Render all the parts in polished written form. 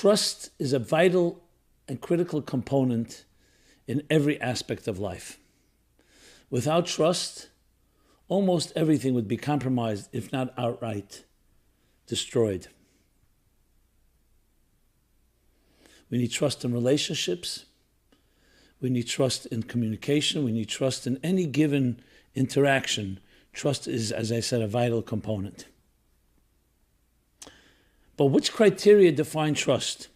Trust is a vital and critical component in every aspect of life. Without trust, almost everything would be compromised, if not outright destroyed. We need trust in relationships. We need trust in communication. We need trust in any given interaction. Trust is, as I said, a vital component. But which criteria define trust?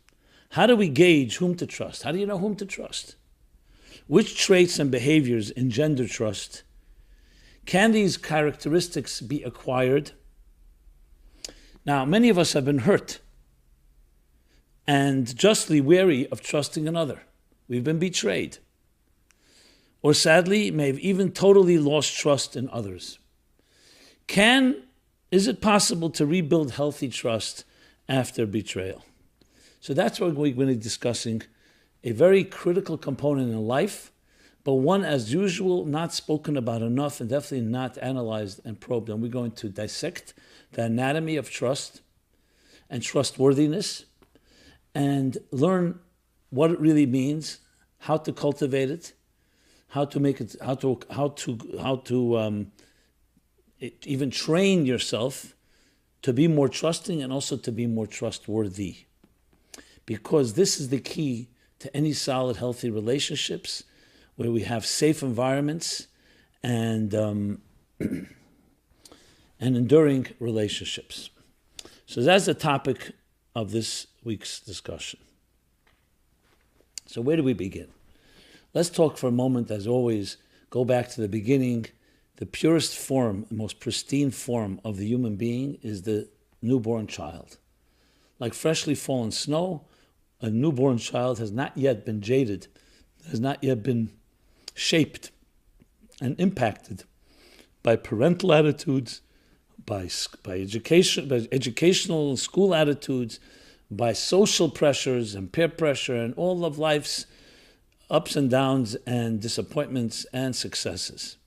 How do we gauge whom to trust? How do you know whom to trust? Which traits and behaviors engender trust? Can these characteristics be acquired? Now, many of us have been hurt and justly wary of trusting another. We've been betrayed. Or sadly, may have even totally lost trust in others. Is it possible to rebuild healthy trust after betrayal? So that's what we're going to be discussing, a very critical component in life, but one, as usual, not spoken about enough and definitely not analyzed and probed. And we're going to dissect the anatomy of trust and trustworthiness and learn what it really means, how to cultivate it, how to make it, even train yourself to be more trusting and also to be more trustworthy. Because this is the key to any solid, healthy relationships where we have safe environments and enduring relationships. So that's the topic of this week's discussion. So where do we begin? Let's talk for a moment, as always, go back to the beginning. The purest form, the most pristine form of the human being is the newborn child. Like freshly fallen snow, a newborn child has not yet been jaded, has not yet been shaped and impacted by parental attitudes, by educational and school attitudes, by social pressures and peer pressure and all of life's ups and downs and disappointments and successes.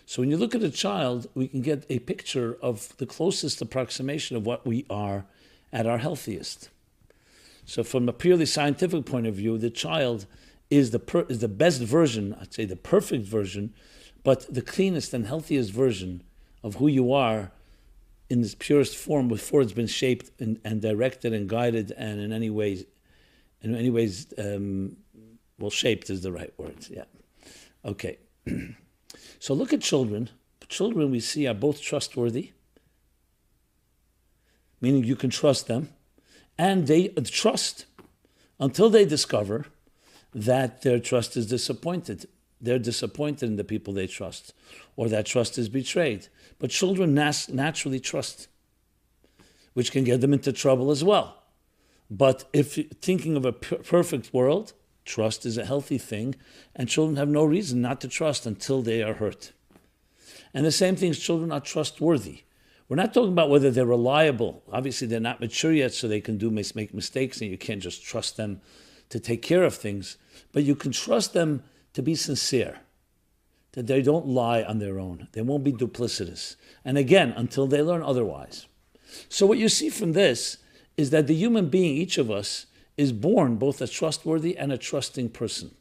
So when you look at a child, we can get a picture of the closest approximation of what we are at our healthiest. So from a purely scientific point of view, the child is the best version, I'd say the perfect version, but the cleanest and healthiest version of who you are in this purest form before it's been shaped and directed and guided and in any ways, shaped is the right word, yeah. Okay. So look at children. Children we see are both trustworthy, meaning you can trust them, and they trust until they discover that their trust is disappointed. They're disappointed in the people they trust, or that trust is betrayed. But children naturally trust, which can get them into trouble as well. But if you're thinking of a perfect world, trust is a healthy thing, and children have no reason not to trust until they are hurt. And the same thing is children are trustworthy. We're not talking about whether they're reliable. Obviously, they're not mature yet, so they can make mistakes, and you can't just trust them to take care of things. But you can trust them to be sincere, that they don't lie on their own. They won't be duplicitous. And again, until they learn otherwise. So what you see from this is that the human being, each of us, is born both a trustworthy and a trusting person.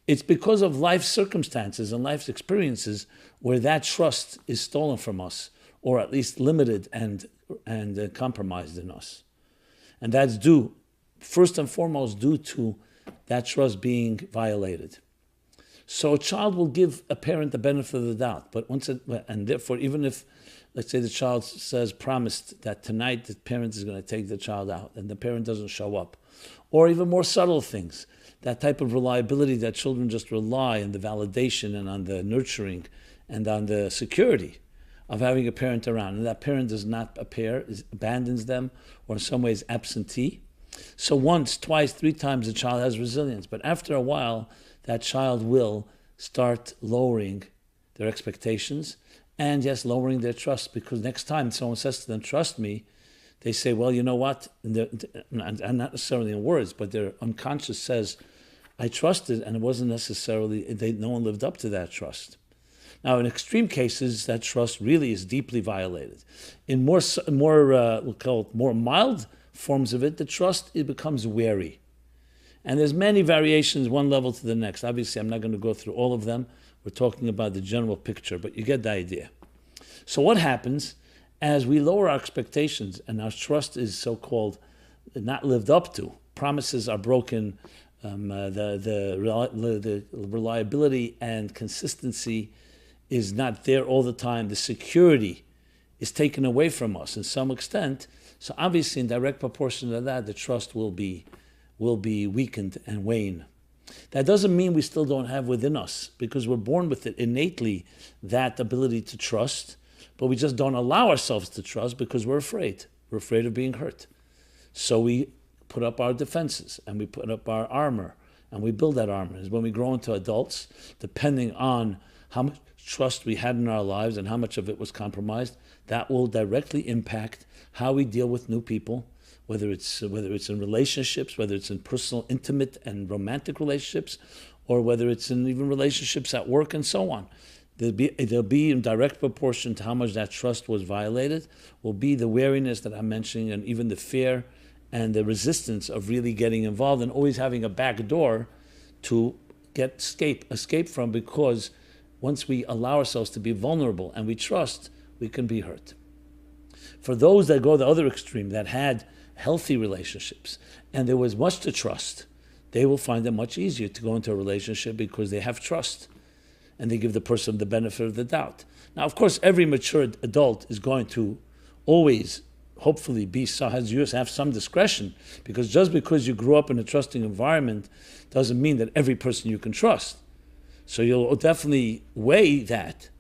It's because of life's circumstances and life's experiences where that trust is stolen from us, or at least limited and compromised in us. And that's due, first and foremost, due to that trust being violated. So a child will give a parent the benefit of the doubt, and therefore, even if, let's say the child promised that tonight the parent is going to take the child out, and the parent doesn't show up, or even more subtle things, that type of reliability that children just rely on the validation and on the nurturing and on the security of having a parent around, and that parent does not appear, abandons them, or in some ways absentee. So once, twice, 3 times the child has resilience, but after a while, that child will start lowering their expectations and yes, lowering their trust, because next time someone says to them, trust me, they say, well, you know what, and not necessarily in words, but their unconscious says, I trusted, and it wasn't necessarily, no one lived up to that trust. Now, in extreme cases, that trust really is deeply violated. In we'll call it more mild forms of it, the trust, it becomes wary. And there's many variations, one level to the next. Obviously, I'm not going to go through all of them. We're talking about the general picture, but you get the idea. So what happens as we lower our expectations and our trust is so-called not lived up to, promises are broken, the reliability and consistency is not there all the time, the security is taken away from us in some extent. So obviously, in direct proportion to that, the trust will be weakened and wane. That doesn't mean we still don't have within us, because we're born with it innately, that ability to trust, but we just don't allow ourselves to trust because we're afraid. We're afraid of being hurt. So we put up our defenses and we put up our armor and we build that armor. As when we grow into adults, depending on how much trust we had in our lives and how much of it was compromised, that will directly impact how we deal with new people, whether it's in relationships, whether it's in personal, intimate, and romantic relationships, or whether it's in even relationships at work and so on. There'll be in direct proportion to how much that trust was violated, will be the wariness that I'm mentioning, and even the fear and the resistance of really getting involved and always having a back door to escape from, because once we allow ourselves to be vulnerable and we trust, we can be hurt. For those that go the other extreme, that had healthy relationships and there was much to trust, they will find it much easier to go into a relationship because they have trust and they give the person the benefit of the doubt. Now, of course, every mature adult is going to always, hopefully, have some discretion, because just because you grew up in a trusting environment doesn't mean that every person you can trust. So you'll definitely weigh that.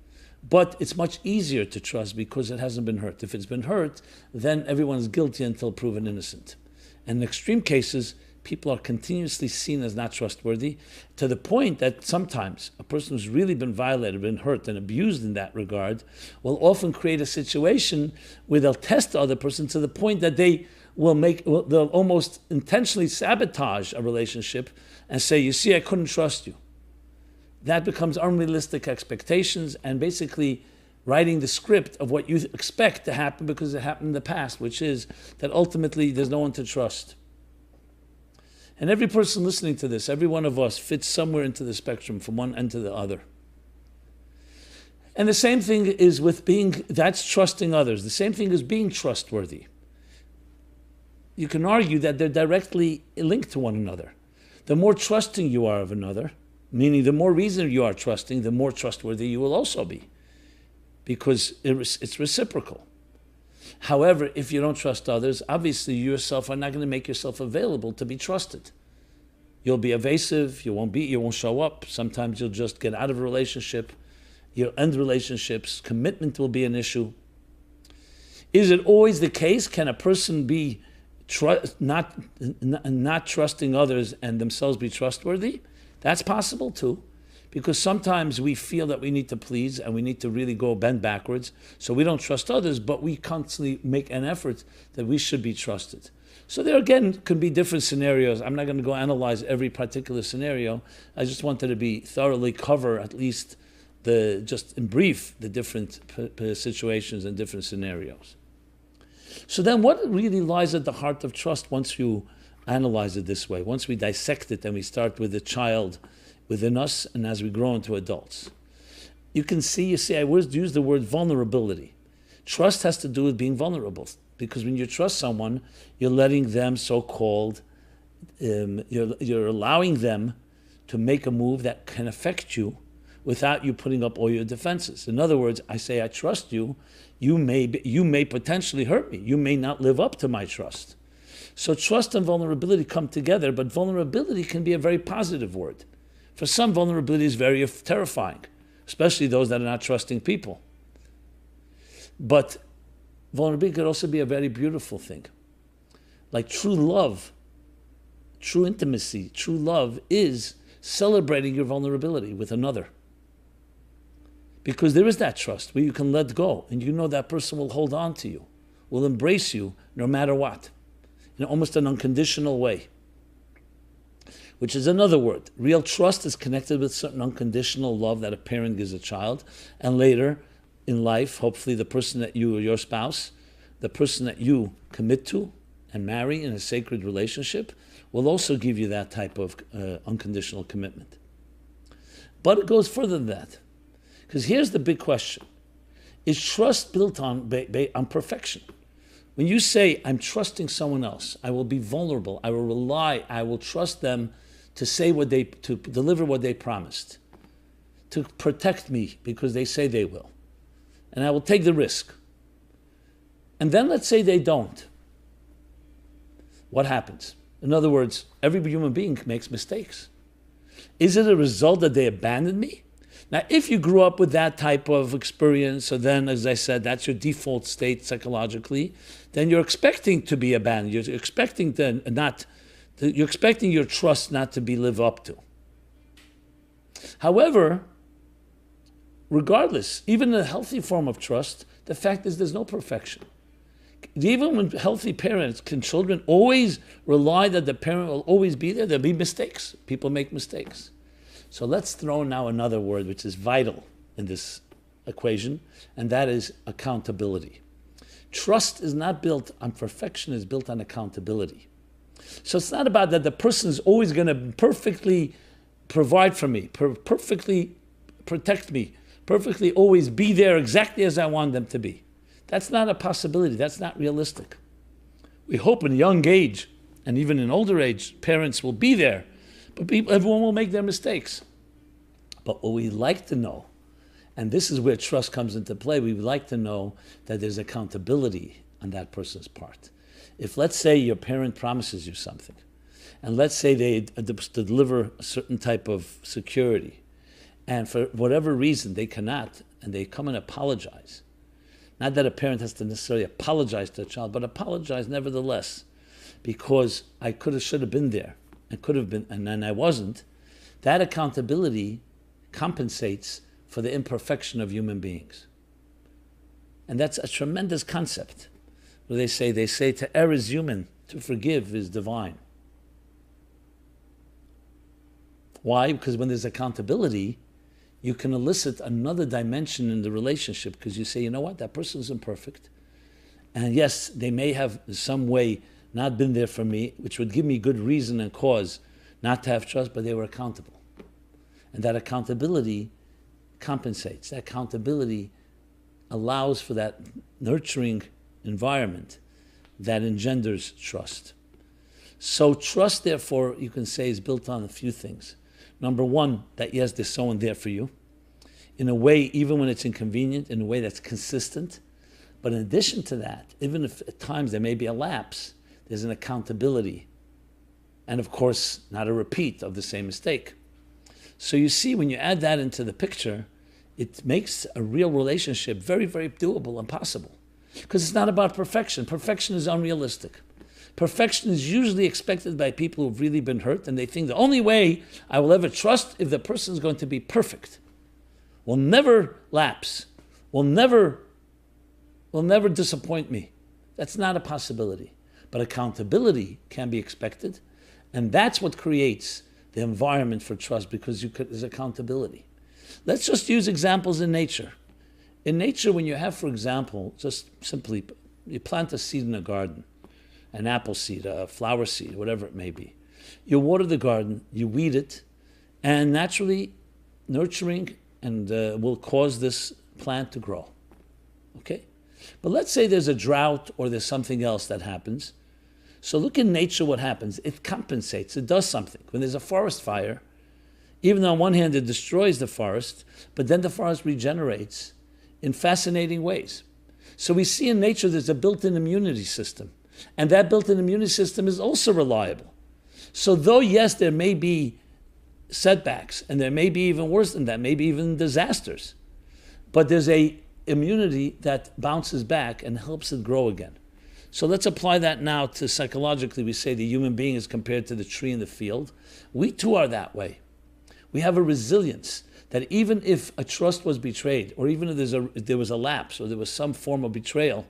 But it's much easier to trust because it hasn't been hurt. If it's been hurt, then everyone is guilty until proven innocent. And in extreme cases, people are continuously seen as not trustworthy, to the point that sometimes a person who's really been violated, been hurt, and abused in that regard will often create a situation where they'll test the other person to the point that they'll almost intentionally sabotage a relationship and say, you see, I couldn't trust you. That becomes unrealistic expectations and basically writing the script of what you expect to happen because it happened in the past, which is that ultimately there's no one to trust. And every person listening to this, every one of us fits somewhere into the spectrum from one end to the other. And the same thing is with that's trusting others. The same thing is being trustworthy. You can argue that they're directly linked to one another. The more trusting you are of another, meaning the more reason you are trusting, the more trustworthy you will also be, because it's reciprocal. However, if you don't trust others, obviously you yourself are not going to make yourself available to be trusted. You'll be evasive, you won't show up. Sometimes you'll just get out of a relationship. You'll end relationships. Commitment will be an issue. Is it always the case? Can a person be not trusting others and themselves be trustworthy? That's possible too. Because sometimes we feel that we need to please and we need to really bend backwards. So we don't trust others, but we constantly make an effort that we should be trusted. So there again can be different scenarios. I'm not going to go analyze every particular scenario. I just wanted to thoroughly cover at least just in brief, the different situations and different scenarios. So then what really lies at the heart of trust once you analyze it this way? Once we dissect it and we start with the child within us, and as we grow into adults, you see, I would use the word vulnerability. Trust has to do with being vulnerable, because when you trust someone, you're letting them you're allowing them to make a move that can affect you without you putting up all your defenses. In other words, I say I trust you. You may potentially hurt me. You may not live up to my trust. So trust and vulnerability come together, but vulnerability can be a very positive word. For some, vulnerability is very terrifying, especially those that are not trusting people. But vulnerability could also be a very beautiful thing. Like true love, true intimacy, true love is celebrating your vulnerability with another. Because there is that trust where you can let go and you know that person will hold on to you, will embrace you no matter what, in almost an unconditional way. which is another word. Real trust is connected with certain unconditional love that a parent gives a child, and later in life, hopefully the person that you or your spouse, the person that you commit to and marry in a sacred relationship, will also give you that type of unconditional commitment. But it goes further than that. Because here's the big question. Is trust built on perfection? When you say, I'm trusting someone else, I will be vulnerable, I will rely, I will trust them to to deliver what they promised, to protect me because they say they will, and I will take the risk. And then let's say they don't. What happens? In other words, every human being makes mistakes. Is it a result that they abandoned me? Now, if you grew up with that type of experience, so then, as I said, that's your default state psychologically, then you're expecting to be abandoned. You're expecting you're expecting your trust not to be lived up to. However, regardless, even in a healthy form of trust, the fact is there's no perfection. Even when healthy parents, can children always rely that the parent will always be there? There'll be mistakes. People make mistakes. So let's throw now another word which is vital in this equation, and that is accountability. Trust is not built on perfection, it's built on accountability. So it's not about that the person is always going to perfectly provide for me, perfectly protect me, perfectly always be there exactly as I want them to be. That's not a possibility. That's not realistic. We hope in young age, and even in older age, parents will be there, but everyone will make their mistakes. But what we like to know, and this is where trust comes into play, we would like to know that there's accountability on that person's part. If, let's say, your parent promises you something, and let's say they deliver a certain type of security, and for whatever reason they cannot, and they come and apologize. Not that a parent has to necessarily apologize to a child, but apologize nevertheless, because I should have been there, and could have been, and then I wasn't. That accountability compensates for the imperfection of human beings. And that's a tremendous concept. Where they say to err is human, to forgive is divine. Why? Because when there's accountability, you can elicit another dimension in the relationship, because you say, you know what, that person is imperfect. And yes, they may have in some way not been there for me, which would give me good reason and cause not to have trust, but they were accountable. And that accountability compensates. That accountability allows for that nurturing environment that engenders trust. So trust, therefore, you can say, is built on a few things. Number one, that yes, there's someone there for you, in a way, even when it's inconvenient, in a way that's consistent. But in addition to that, even if at times there may be a lapse, there's an accountability. And of course, not a repeat of the same mistake. So you see, when you add that into the picture, it makes a real relationship very, very doable and possible. Because it's not about perfection. Perfection is unrealistic. Perfection is usually expected by people who've really been hurt, and they think the only way I will ever trust if the person is going to be perfect, will never lapse, will never disappoint me. That's not a possibility. But accountability can be expected, and that's what creates the environment for trust, because there's accountability. Let's just use examples in nature. In nature, when you have, for example, just simply, you plant a seed in a garden, an apple seed, a flower seed, whatever it may be. You water the garden, you weed it, and naturally nurturing and will cause this plant to grow. Okay? But let's say there's a drought or there's something else that happens. So look in nature what happens. It compensates. It does something. When there's a forest fire, even though on one hand it destroys the forest, but then the forest regenerates in fascinating ways. So we see in nature there's a built-in immunity system. And that built-in immunity system is also reliable. So though, yes, there may be setbacks, and there may be even worse than that, maybe even disasters, but there's a immunity that bounces back and helps it grow again. So let's apply that now to psychologically. We say the human being is compared to the tree in the field. We too are that way. We have a resilience that even if a trust was betrayed, or even if there was a lapse, or there was some form of betrayal,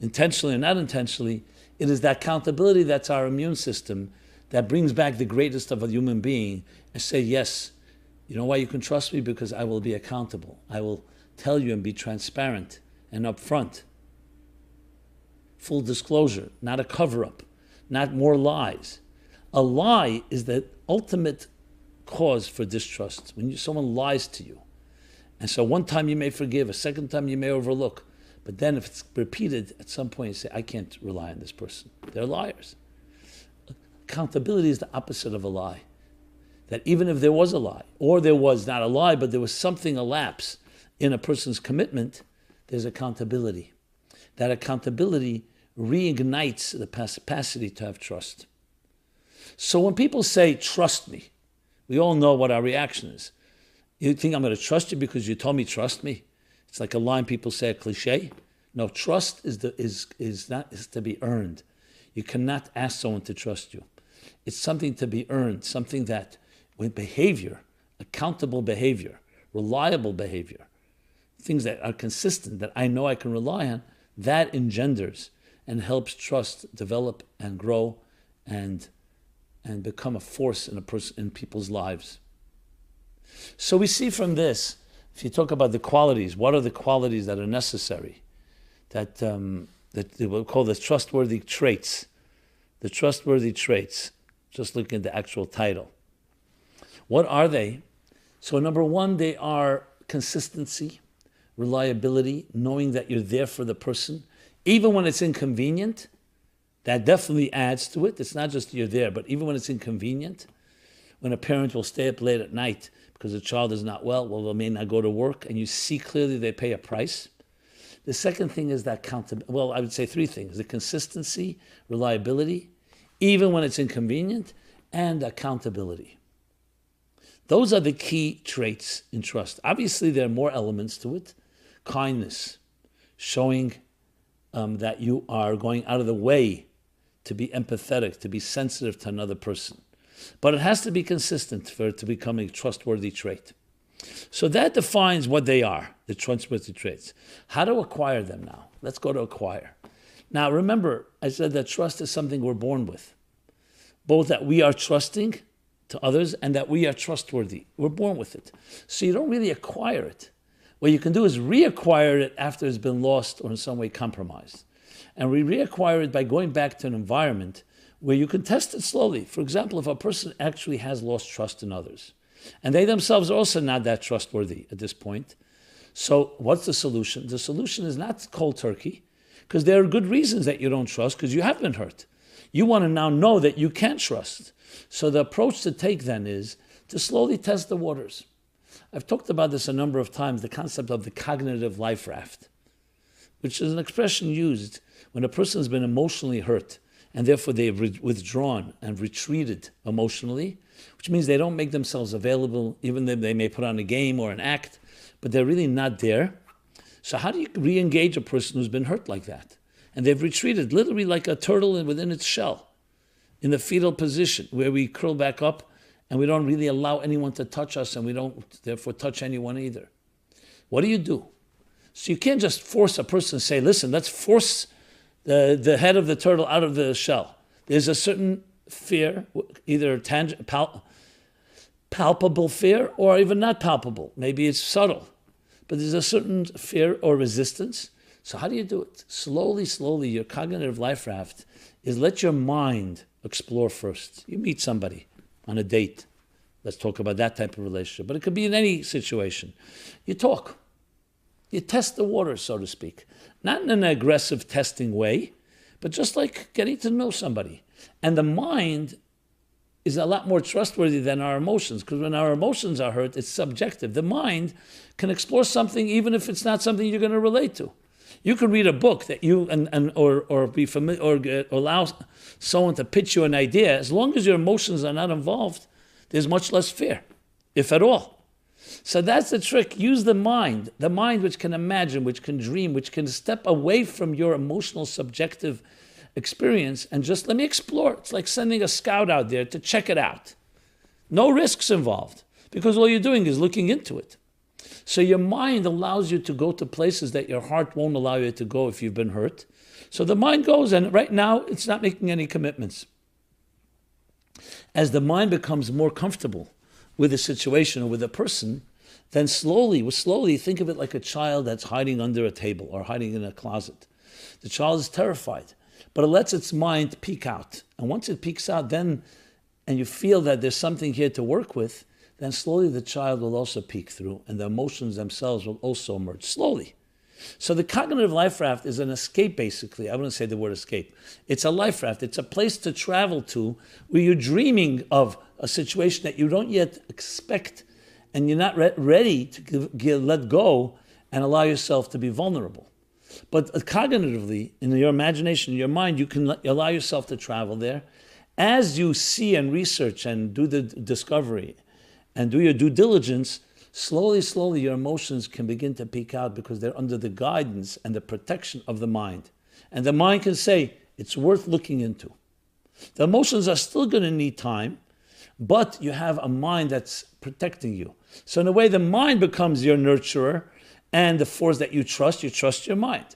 intentionally or not intentionally, it is that accountability that's our immune system that brings back the greatest of a human being and say, yes, you know why you can trust me? Because I will be accountable. I will tell you and be transparent and upfront. Full disclosure, not a cover-up, not more lies. A lie is the ultimate cause for distrust, when someone lies to you. And so one time you may forgive, a second time you may overlook, but then if it's repeated, at some point you say, I can't rely on this person. They're liars. Accountability is the opposite of a lie. That even if there was a lie, or there was not a lie, but there was something elapse in a person's commitment, there's accountability. That accountability reignites the capacity to have trust. So when people say, trust me, we all know what our reaction is. You think I'm going to trust you because you told me trust me? It's like a line people say, a cliche. No, trust is to be earned. You cannot ask someone to trust you. It's something to be earned, something that with behavior, accountable behavior, reliable behavior, things that are consistent, that I know I can rely on, that engenders and helps trust develop and grow and become a force in people's lives. So we see from this, if you talk about the qualities, what are the qualities that are necessary? That they will call the trustworthy traits. The trustworthy traits. Just looking at the actual title. What are they? So number one, they are consistency, reliability, knowing that you're there for the person, even when it's inconvenient. That definitely adds to it. It's not just you're there, but even when it's inconvenient, when a parent will stay up late at night because the child is not well, they may not go to work, and you see clearly they pay a price. The second thing is that I would say three things: the consistency, reliability, even when it's inconvenient, and accountability. Those are the key traits in trust. Obviously, there are more elements to it. Kindness, showing that you are going out of the way to be empathetic, to be sensitive to another person. But it has to be consistent for it to become a trustworthy trait. So that defines what they are, the trustworthy traits. How to acquire them now? Let's go to acquire. Now remember, I said that trust is something we're born with. Both that we are trusting to others and that we are trustworthy. We're born with it. So you don't really acquire it. What you can do is reacquire it after it's been lost or in some way compromised. And we reacquire it by going back to an environment where you can test it slowly. For example, if a person actually has lost trust in others, and they themselves are also not that trustworthy at this point. So what's the solution? The solution is not cold turkey, because there are good reasons that you don't trust, because you have been hurt. You want to now know that you can trust. So the approach to take then is to slowly test the waters. I've talked about this a number of times, the concept of the cognitive life raft, which is an expression used when a person has been emotionally hurt, and therefore they've withdrawn and retreated emotionally, which means they don't make themselves available, even though they may put on a game or an act, but they're really not there. So how do you re-engage a person who's been hurt like that? And they've retreated, literally like a turtle within its shell, in the fetal position, where we curl back up and we don't really allow anyone to touch us, and we don't therefore touch anyone either. What do? So you can't just force a person to say, listen, let's force the head of the turtle out of the shell. There's a certain fear, either palpable fear or even not palpable. Maybe it's subtle. But there's a certain fear or resistance. So how do you do it? Slowly, your cognitive life raft is let your mind explore first. You meet somebody on a date. Let's talk about that type of relationship. But it could be in any situation. You talk. You test the water, so to speak. Not in an aggressive testing way, but just like getting to know somebody. And the mind is a lot more trustworthy than our emotions, because when our emotions are hurt, it's subjective. The mind can explore something even if it's not something you're going to relate to. You can read a book that you or be familiar or allow someone to pitch you an idea. As long as your emotions are not involved, there's much less fear, if at all. So that's the trick. Use the mind which can imagine, which can dream, which can step away from your emotional subjective experience and just let me explore. It's like sending a scout out there to check it out. No risks involved, because all you're doing is looking into it. So your mind allows you to go to places that your heart won't allow you to go if you've been hurt. So the mind goes, and right now it's not making any commitments. As the mind becomes more comfortable with a situation or with a person, then slowly think of it like a child that's hiding under a table or hiding in a closet. The child is terrified, but it lets its mind peek out. And once it peeks out, and you feel that there's something here to work with, then slowly the child will also peek through, and the emotions themselves will also emerge slowly. So the cognitive life raft is an escape, basically. I wouldn't say the word escape. It's a life raft. It's a place to travel to where you're dreaming of a situation that you don't yet expect, and you're not ready to let go and allow yourself to be vulnerable. But cognitively, in your imagination, in your mind, you can allow yourself to travel there. As you see and research and do the discovery and do your due diligence, slowly, your emotions can begin to peek out because they're under the guidance and the protection of the mind. And the mind can say, it's worth looking into. The emotions are still going to need time, but you have a mind that's protecting you. So in a way, the mind becomes your nurturer, and the force that you trust your mind.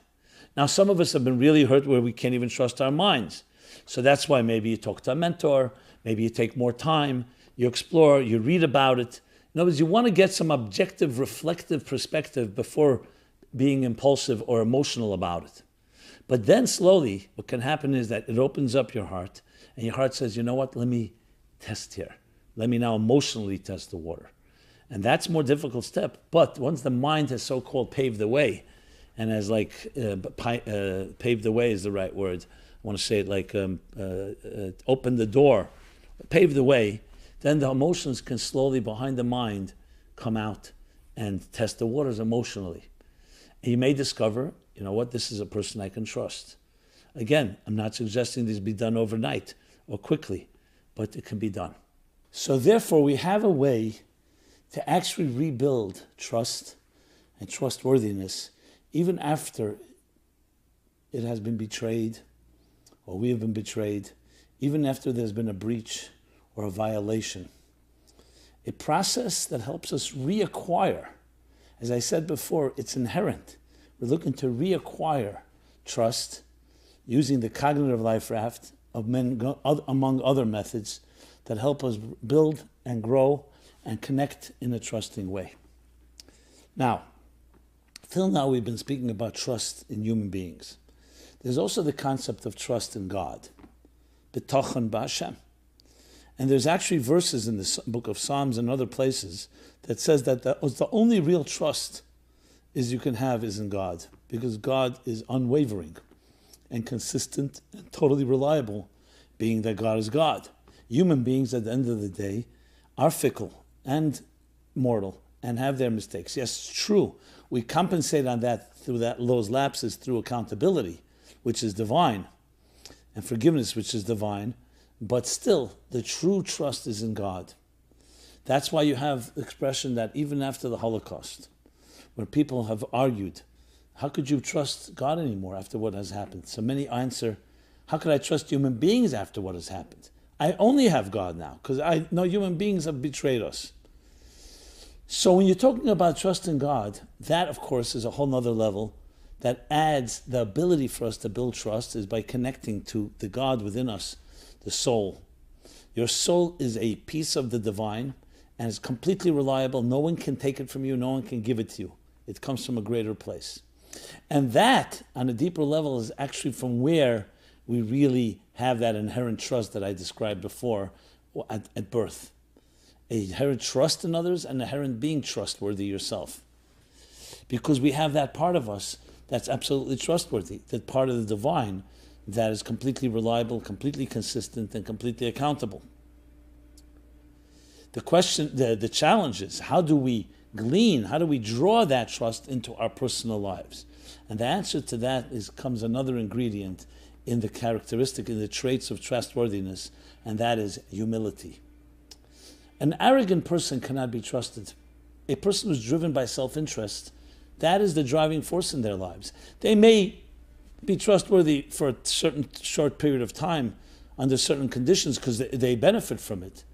Now, some of us have been really hurt where we can't even trust our minds. So that's why maybe you talk to a mentor, maybe you take more time, you explore, you read about it. In other words, you want to get some objective, reflective perspective before being impulsive or emotional about it. But then slowly, what can happen is that it opens up your heart, and your heart says, you know what, let me test here. Let me now emotionally test the water. And that's a more difficult step. But once the mind has so-called paved the way, and has paved the way is the right word. I want to say it like open the door, pave the way, then the emotions can slowly behind the mind come out and test the waters emotionally. And you may discover, you know what, this is a person I can trust. Again, I'm not suggesting this be done overnight or quickly, but it can be done. So therefore, we have a way to actually rebuild trust and trustworthiness even after it has been betrayed, or we have been betrayed, even after there's been a breach or a violation. A process that helps us reacquire. As I said before, it's inherent. We're looking to reacquire trust using the cognitive life raft of among other methods that help us build and grow and connect in a trusting way. Now, till now we've been speaking about trust in human beings. There's also the concept of trust in God, bitachon b'Hashem. And there's actually verses in the book of Psalms and other places that says that the only real trust you can have is in God, because God is unwavering and consistent and totally reliable, being that God is God. Human beings at the end of the day are fickle and mortal and have their mistakes. Yes, it's true. We compensate on that through those lapses through accountability, which is divine, and forgiveness, which is divine. But still, the true trust is in God. That's why you have the expression that even after the Holocaust, where people have argued, how could you trust God anymore after what has happened? So many answer, how could I trust human beings after what has happened? I only have God now, because I know human beings have betrayed us. So when you're talking about trust in God, that of course is a whole nother level that adds the ability for us to build trust is by connecting to the God within us, the soul. Your soul is a piece of the divine and is completely reliable. No one can take it from you. No one can give it to you. It comes from a greater place. And that, on a deeper level, is actually from where we really have that inherent trust that I described before at birth. A inherent trust in others and inherent being trustworthy yourself. Because we have that part of us that's absolutely trustworthy, that part of the divine that is completely reliable, completely consistent, and completely accountable. The question, the challenge is, how do we glean, how do we draw that trust into our personal lives? And the answer to that comes another ingredient in the characteristic, in the traits of trustworthiness, and that is humility. An arrogant person cannot be trusted. A person who's driven by self-interest, that is the driving force in their lives. They may be trustworthy for a certain short period of time under certain conditions because they benefit from it.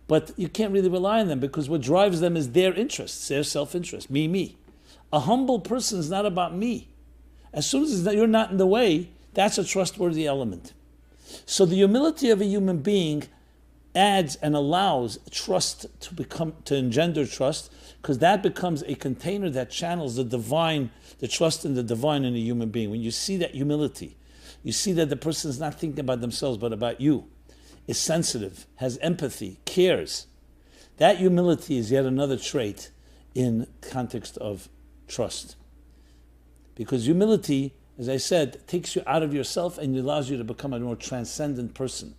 But you can't really rely on them because what drives them is their interests, their self-interest, me. A humble person is not about me. As soon as you're not in the way, that's a trustworthy element. So the humility of a human being adds and allows trust to engender trust, because that becomes a container that channels the divine, the trust in the divine in a human being. When you see that humility, you see that the person is not thinking about themselves but about you, is sensitive, has empathy, cares. That humility is yet another trait in context of trust. Because humility, as I said, takes you out of yourself and allows you to become a more transcendent person.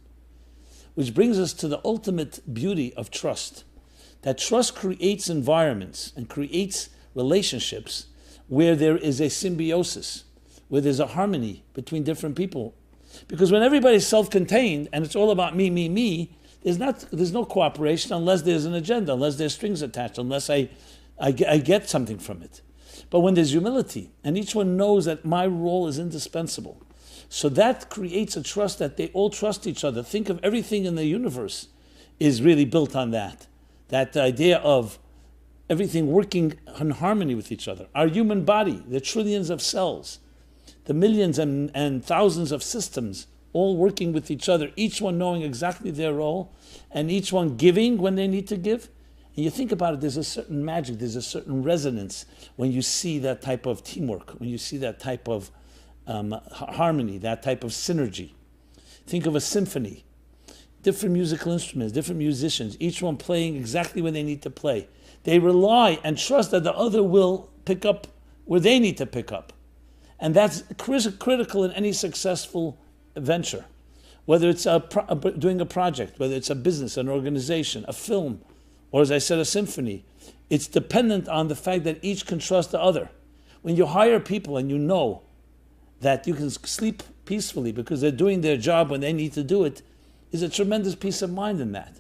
Which brings us to the ultimate beauty of trust. That trust creates environments and creates relationships where there is a symbiosis, where there's a harmony between different people. Because when everybody's self-contained and it's all about me, there's no cooperation unless there's an agenda, unless there's strings attached, unless I get something from it. But when there's humility and each one knows that my role is indispensable, so that creates a trust that they all trust each other. Think of everything in the universe is really built on that. That idea of everything working in harmony with each other. Our human body, the trillions of cells, the millions and thousands of systems, all working with each other, each one knowing exactly their role, and each one giving when they need to give. And you think about it, there's a certain magic, there's a certain resonance when you see that type of teamwork, when you see that type of harmony, that type of synergy. Think of a symphony, different musical instruments, different musicians, each one playing exactly when they need to play. They rely and trust that the other will pick up where they need to pick up. And that's critical in any successful venture. Whether it's doing a project, whether it's a business, an organization, a film, or as I said, a symphony, it's dependent on the fact that each can trust the other. When you hire people and you know that you can sleep peacefully because they're doing their job when they need to do it, is a tremendous peace of mind in that.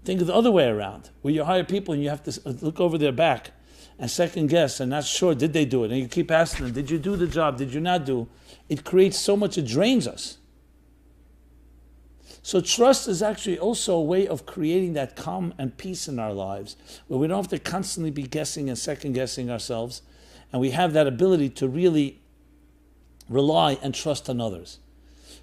Think of the other way around, where you hire people and you have to look over their back and second guess and not sure, did they do it? And you keep asking them, did you do the job? Did you not do? It creates so much, it drains us. So trust is actually also a way of creating that calm and peace in our lives, where we don't have to constantly be guessing and second guessing ourselves, and we have that ability to really rely and trust on others.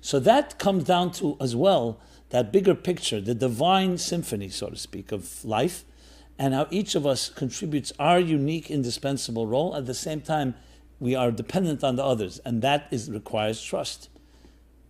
So that comes down to, as well, that bigger picture, the divine symphony, so to speak, of life, and how each of us contributes our unique, indispensable role. At the same time, we are dependent on the others, and that requires trust.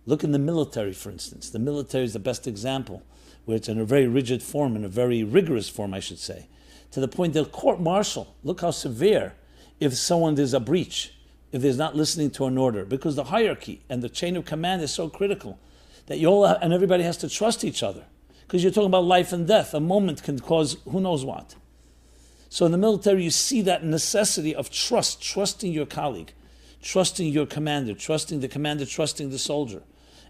Look in the military, for instance. The military is the best example, where it's in a very rigid form, in a very rigorous form, I should say, to the point that court-martial, look how severe if there's a breach, if there's not listening to an order, because the hierarchy and the chain of command is so critical that and everybody has to trust each other, because you're talking about life and death. A moment can cause who knows what. So in the military, you see that necessity of trust, trusting your colleague, trusting your commander, trusting the commander, trusting the soldier.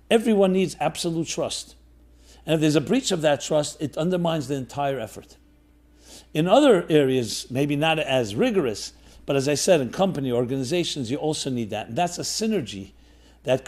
Everyone needs absolute trust. And if there's a breach of that trust, it undermines the entire effort. In other areas, maybe not as rigorous, but as I said, in company, organizations, you also need that. And that's a synergy that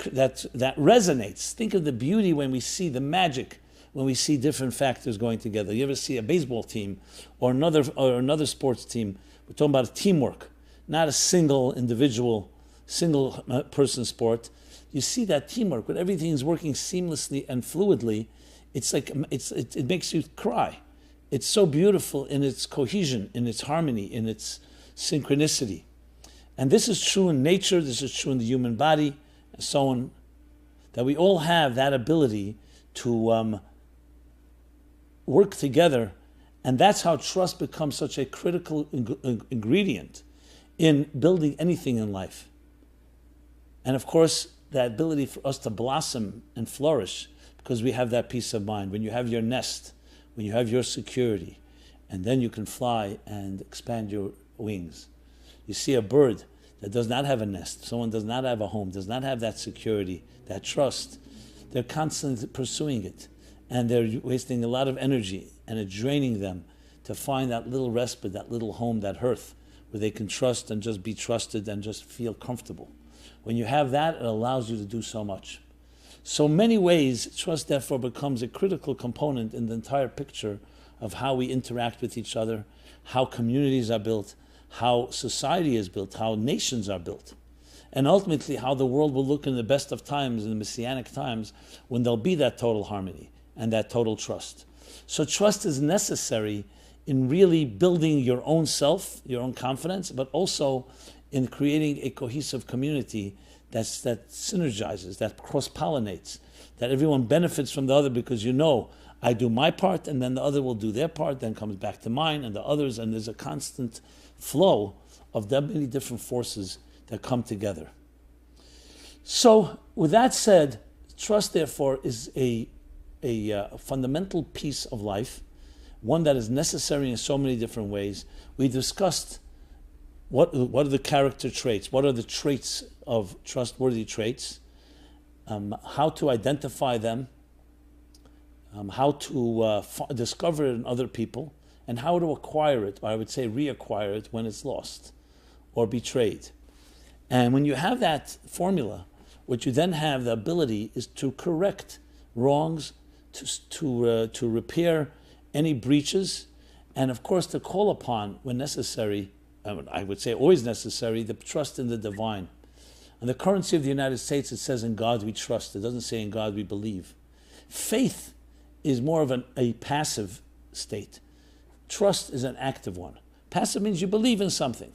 resonates. Think of the beauty when we see the magic, when we see different factors going together. You ever see a baseball team or another sports team? We're talking about teamwork, not a single individual, single person sport. You see that teamwork when everything is working seamlessly and fluidly. It's like it makes you cry. It's so beautiful in its cohesion, in its harmony, in its synchronicity. And this is true in nature, this is true in the human body, and so on, that we all have that ability to work together. And that's how trust becomes such a critical ingredient in building anything in life. And of course, the ability for us to blossom and flourish, because we have that peace of mind. When you have your nest, when you have your security, and then you can fly and expand your wings. You see a bird that does not have a nest, someone does not have a home, does not have that security, that trust. They're constantly pursuing it, and they're wasting a lot of energy, and it's draining them to find that little respite, that little home, that hearth, where they can trust and just be trusted and just feel comfortable. When you have that, it allows you to do so much. So many ways, trust therefore becomes a critical component in the entire picture of how we interact with each other, how communities are built, how society is built, how nations are built, and ultimately how the world will look in the best of times, in the messianic times, when there'll be that total harmony. and that total trust. So trust is necessary in really building your own self, your own confidence, but also in creating a cohesive community that synergizes, that cross-pollinates, that everyone benefits from the other, because I do my part, and then the other will do their part, then comes back to mine and the others, and there's a constant flow of that many different forces that come together. So, with that said, trust, therefore, is a fundamental piece of life, one that is necessary in so many different ways. We discussed what are the character traits, what are the traits of trustworthy traits, how to identify them, how to discover it in other people, and how to acquire it, or I would say reacquire it when it's lost or betrayed. And when you have that formula, what you then have the ability is to correct wrongs, to repair any breaches, and of course to call upon, when necessary, I would say always necessary, the trust in the divine. In the currency of the United States, it says, in God we trust. It doesn't say in God we believe. Faith is more of a passive state. Trust is an active one. Passive means you believe in something.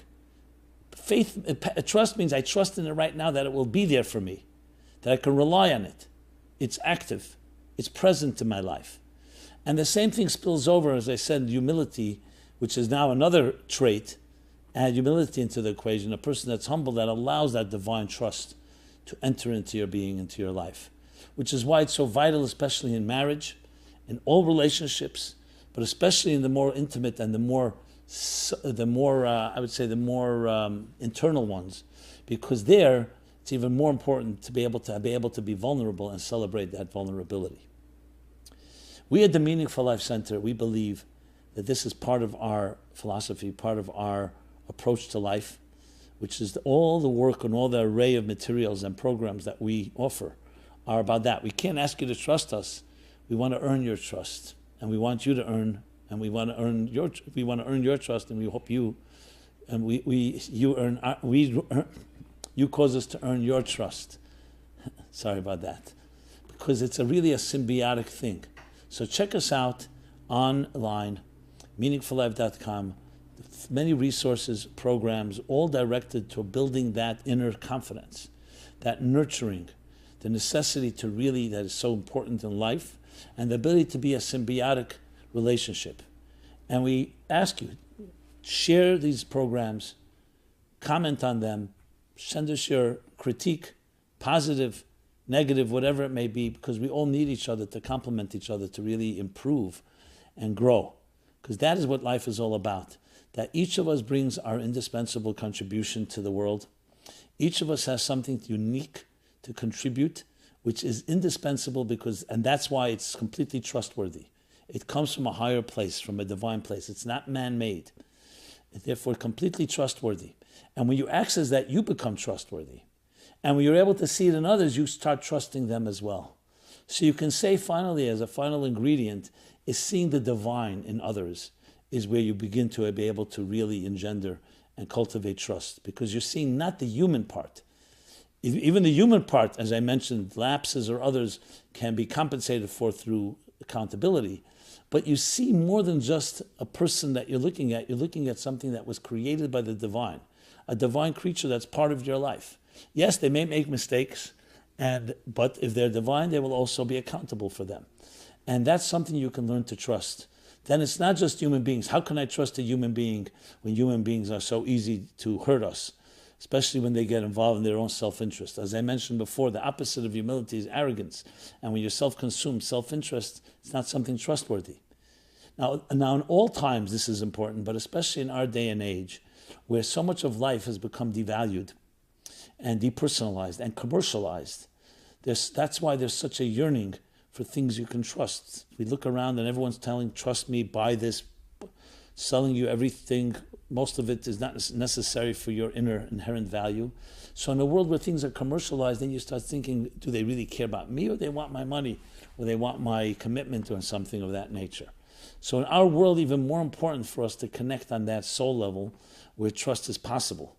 Trust means I trust in it right now that it will be there for me, that I can rely on it. It's active. It's present in my life. And the same thing spills over, as I said, humility, which is now another trait. Add humility into the equation, a person that's humble, that allows that divine trust to enter into your being, into your life. Which is why it's so vital, especially in marriage, in all relationships, but especially in the more intimate and the more internal ones, because there it's even more important to be able to be vulnerable and celebrate that vulnerability. We at the Meaningful Life Center, we believe that this is part of our philosophy, part of our approach to life, which is all the work and all the array of materials and programs that we offer are about that. We can't ask you to trust us. We want to earn your trust, and we want you to earn, and we want to earn your trust, and we hope you cause us to earn your trust. Sorry about that, because it's really a symbiotic thing. So check us out online, meaningfullife.com. Many resources, programs, all directed to building that inner confidence, that nurturing, the necessity to really, that is so important in life, and the ability to be a symbiotic relationship. And we ask you, share these programs, comment on them, send us your critique, positive, negative, whatever it may be, because we all need each other to complement each other to really improve and grow. Because that is what life is all about. That each of us brings our indispensable contribution to the world. Each of us has something unique to contribute, which is indispensable, and that's why it's completely trustworthy. It comes from a higher place, from a divine place. It's not man-made. It's therefore completely trustworthy. And when you access that, you become trustworthy. And when you're able to see it in others, you start trusting them as well. So you can say finally, as a final ingredient, is seeing the divine in others is where you begin to be able to really engender and cultivate trust, because you're seeing not the human part. Even the human part, as I mentioned, lapses or others can be compensated for through accountability. But you see more than just a person that you're looking at. You're looking at something that was created by the divine, a divine creature that's part of your life. Yes, they may make mistakes, but if they're divine, they will also be accountable for them. And that's something you can learn to trust. Then it's not just human beings. How can I trust a human being when human beings are so easy to hurt us, especially when they get involved in their own self-interest? As I mentioned before, the opposite of humility is arrogance. And when you're self-consumed, self-interest, it's not something trustworthy. Now, in all times, this is important, but especially in our day and age, where so much of life has become devalued and depersonalized and commercialized. That's why there's such a yearning for things you can trust. We look around and everyone's telling, trust me, buy this, selling you everything. Most of it is not necessary for your inner inherent value. So in a world where things are commercialized, then you start thinking, do they really care about me, or they want my money, or they want my commitment, or something of that nature? So in our world, even more important for us to connect on that soul level where trust is possible.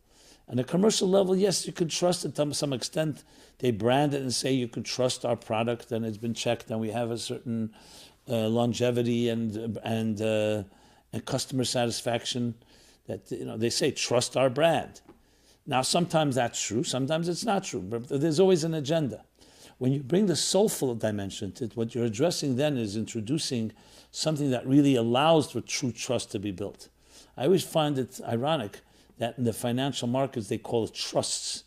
On a commercial level, yes, you can trust it to some extent. They brand it and say you can trust our product, and it's been checked, and we have a certain longevity and customer satisfaction. That they say trust our brand. Now, sometimes that's true, sometimes it's not true, but there's always an agenda. When you bring the soulful dimension to it, what you're addressing then is introducing something that really allows for true trust to be built. I always find it ironic that in the financial markets they call it trusts,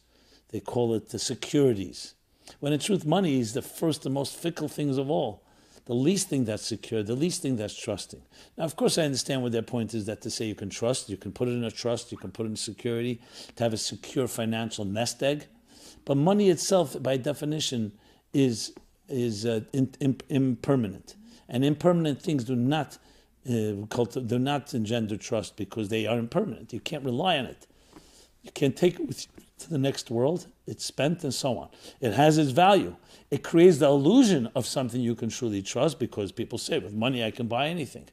they call it the securities, when in truth money is the first and most fickle things of all, the least thing that's secure, the least thing that's trusting. Now, of course, I understand what their point is, that to say you can trust, you can put it in a trust, you can put it in security, to have a secure financial nest egg. But money itself, by definition, is impermanent. And impermanent things do not engender trust because they are impermanent. You can't rely on it. You can't take it with you to the next world. It's spent and so on. It has its value. It creates the illusion of something you can truly trust because people say, with money I can buy anything.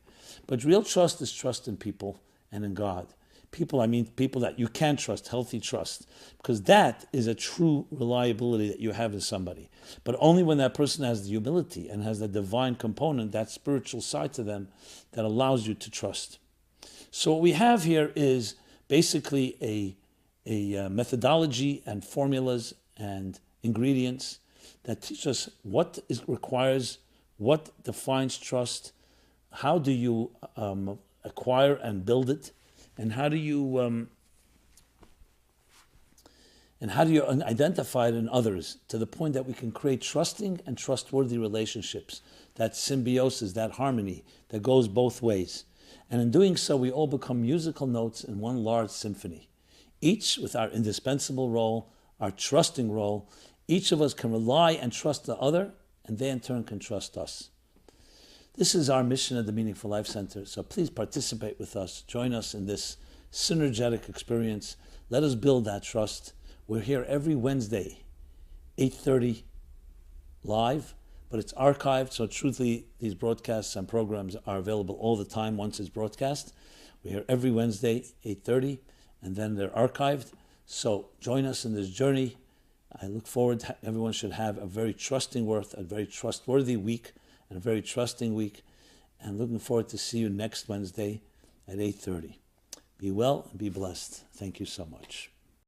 But real trust is trust in people and in God. People, I mean people that you can trust, healthy trust, because that is a true reliability that you have in somebody. But only when that person has the humility and has the divine component, that spiritual side to them, that allows you to trust. So what we have here is basically a methodology and formulas and ingredients that teach us what requires, what defines trust, how do you acquire and build it, and how do you identify it in others to the point that we can create trusting and trustworthy relationships, that symbiosis, that harmony that goes both ways. And in doing so, we all become musical notes in one large symphony, each with our indispensable role, our trusting role. Each of us can rely and trust the other, and they in turn can trust us. This is our mission at the Meaningful Life Center, so please participate with us. Join us in this synergetic experience. Let us build that trust. We're here every Wednesday, 8:30 live, but it's archived, so truthfully, these broadcasts and programs are available all the time once it's broadcast. We're here every Wednesday, 8:30, and then they're archived. So join us in this journey. I look forward, everyone should have a very trusting a very trustworthy week, and a very trusting week, and looking forward to see you next Wednesday at 8:30. Be well and be blessed. Thank you so much.